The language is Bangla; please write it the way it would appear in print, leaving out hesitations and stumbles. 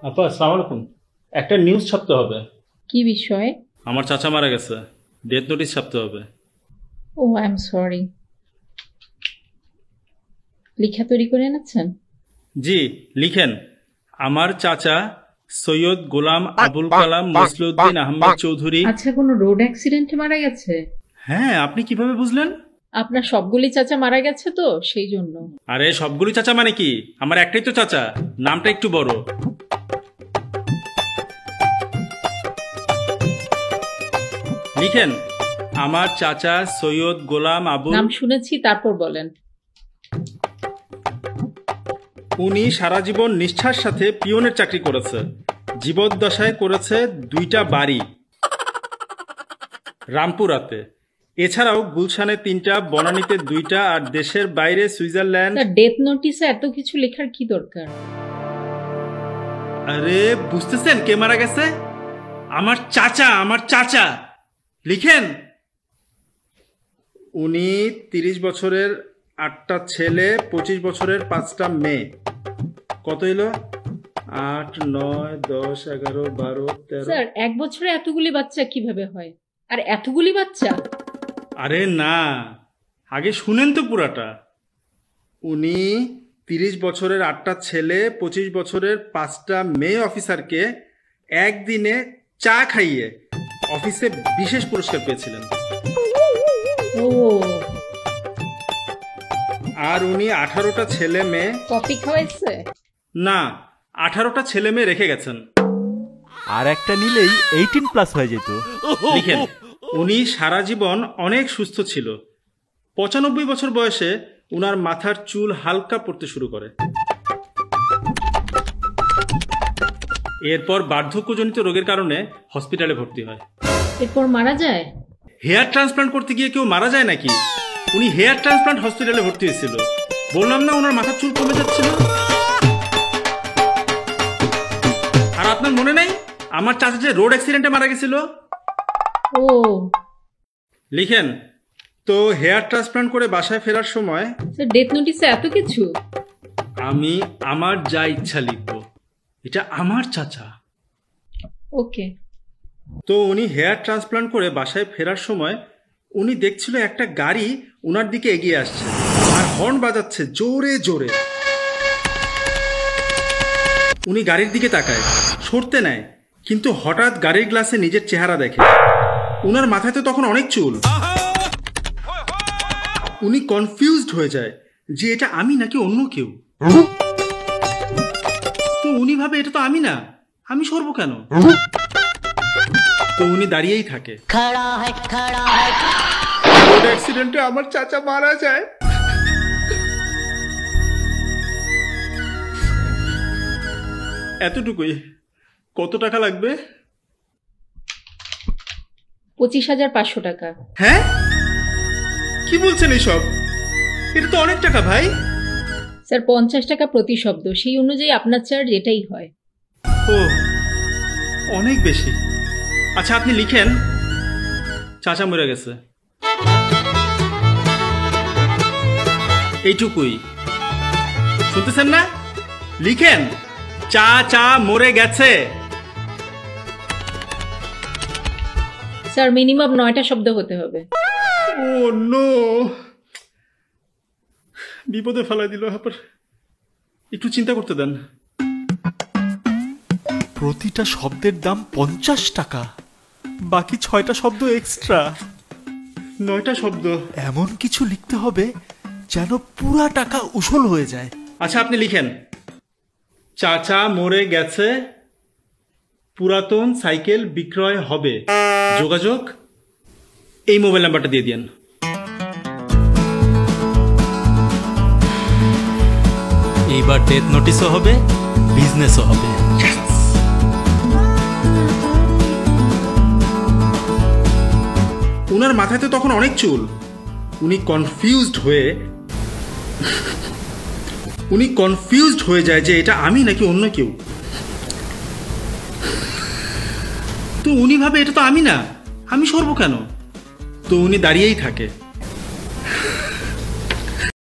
আপা আসসালামু আলাইকুম। একটা নিউজ ছাপতে হবে। কি বিষয়ে? আমার চাচা মারা গেছে, ডেথ নোটিশ ছাপতে হবে। ও আই এম সরি। লেখা তৈরি করে এনেছেন? জি লিখেন। আমার চাচা সৈয়দ গোলাম আবুল কালাম মসলিউদ্দিন আহমেদ চৌধুরী। আচ্ছা, কোনো রোড অ্যাক্সিডেন্টে মারা গেছে? হ্যাঁ, আপনি কিভাবে বুঝলেন? আপনার সবগুলি চাচা মারা গেছে তো সেই জন্য। আরে সবগুলি চাচা মানে কি? আমার একটাই তো চাচা, নামটা একটু বড়। লিখেন, আমার চাচা সৈয়দ গোলাম আবুল। নাম শুনেছি, তারপর বলেন। উনি সারা জীবন নিষ্ঠার সাথে পিয়নের চাকরি করেছে। জীবদ্দশায় করেছে 2টা বাড়ি রামপুরাতে, এছাড়াও গুলশানে 3টা, বনানীতে 2টা, আর দেশের বাইরে সুইজারল্যান্ড। ডেথ নোটিসে এত কিছু লেখার কি দরকার? আরে বুঝতেছেন কে মারা গেছে? আমার চাচা, আমার চাচা। লিখেন, উনি 30 বছরের 8টা ছেলে, 25 বছরের 5টা মেয়ে। কত হইল? 8, 9, 10, 11, 12, 13। স্যার, এক বছরে এতগুলি বাচ্চা কিভাবে হয়? আর এতগুলি বাচ্চা? আরে না, আগে শুনেন তো পুরাটা। উনি 30 বছরের 8টা ছেলে, 25 বছরের 5টা মেয়ে অফিসারকে একদিনে চা খাইয়ে অফিসে বিশেষ পুরস্কার পেয়েছিলেন। ও, আর উনি 18টা ছেলে মেয়ে। কফি খাওয়াইছে? না, 18টা ছেলে মেয়ে রেখে গেছেন। আর একটা নিলেই 18+ হয়ে যেত। লিখেন, উনি সারা জীবন অনেক সুস্থ ছিল। 95 বছর বয়সে উনার মাথার চুল হালকা পড়তে শুরু করে। এরপর বার্ধক্যজনিত রোগের কারণে হসপিটালে ভর্তি হয়। এরপর মারা যায়? হেয়ার ট্রান্সপ্লান্ট করতে গিয়ে কেউ মারা যায় নাকি? উনি হেয়ার ট্রান্সপ্লান্ট হসপিটালে ভর্তি হয়েছিল। বললাম না ওনার মাথার চুল কমে যাচ্ছিল। আর আপনার মনে নাই আমার চাচা যে রোড অ্যাক্সিডেন্টে মারা গেছিল? ও, লিখেন, তো হেয়ার ট্রান্সপ্লান্ট করে বাসায় ফেরার সময় স্যার ডেথ নোটিসে এত কিছু? আমি আমার যা ইচ্ছা লিখবো। এটা আমার চাচা। ওকে। তো উনি হেয়ার ট্রান্সপ্লান্ট করে বাসায় ফেরার সময় উনি দেখছিল একটা গাড়ি উনার দিকে এগিয়ে আসছে আর হর্ন বাজাচ্ছে জোরে জোরে। উনি গাড়ির দিকে তাকায়, সরতে নেয়, কিন্তু হঠাৎ গাড়ির গ্লাসে নিজের চেহারা দেখে। উনার মাথায় তো তখন অনেক চুল। উনি কনফিউজড হয়ে যায় যে এটা আমি নাকি অন্য কেউ। তো উনি ভাবে এটা তো আমি না, আমি সরবো কেন? তো উনি দাঁড়িয়েই থাকে। রোড অ্যাক্সিডেন্টে আমার চাচা মারা যায়। এতটুকুই। কত টাকা লাগবে? 25,500 টাকা। হ্যাঁ, কি বলছেন এইসব? এটা তো অনেক টাকা ভাই। স্যার 50 টাকা প্রতি শব্দ, সেই অনুযায়ী আপনার চার্জ এটাই হয়। ও, অনেক বেশি। আচ্ছা আপনি লিখেন, চাচা মরে গেছে। এইটুকুই। শুনতেছেন না? লিখেন, চাচা মরে গেছে। স্যার মিনিমাম 9টা শব্দ হতে হবে। ও নো, বিপদে ফেলাই দিল। আবার একটু চিন্তা করতে দেন। প্রতিটা শব্দের দাম 50 টাকা, বাকি 6টা শব্দ এক্সট্রা। 9টা শব্দ। এমন কিছু লিখতে হবে যেন পুরা টাকা উসুল হয়ে যায়। আচ্ছা আপনি লিখেন, চাচা মরে গেছে, পুরাতন সাইকেল বিক্রয় হবে, যোগাযোগ। এই মোবাইল নাম্বারটা দিয়ে দিন। এইবার ডেথ নোটিশও হবে, বিজনেসও হবে। উনার মাথায় তো তখন অনেক চুল। উনি কনফিউজড হয়ে যায় যে এটা আমি নাকি অন্য কেউ। তো উনি ভাবে এটা তো আমি না, আমি সরবো কেন? তো উনি দাঁড়িয়েই থাকে।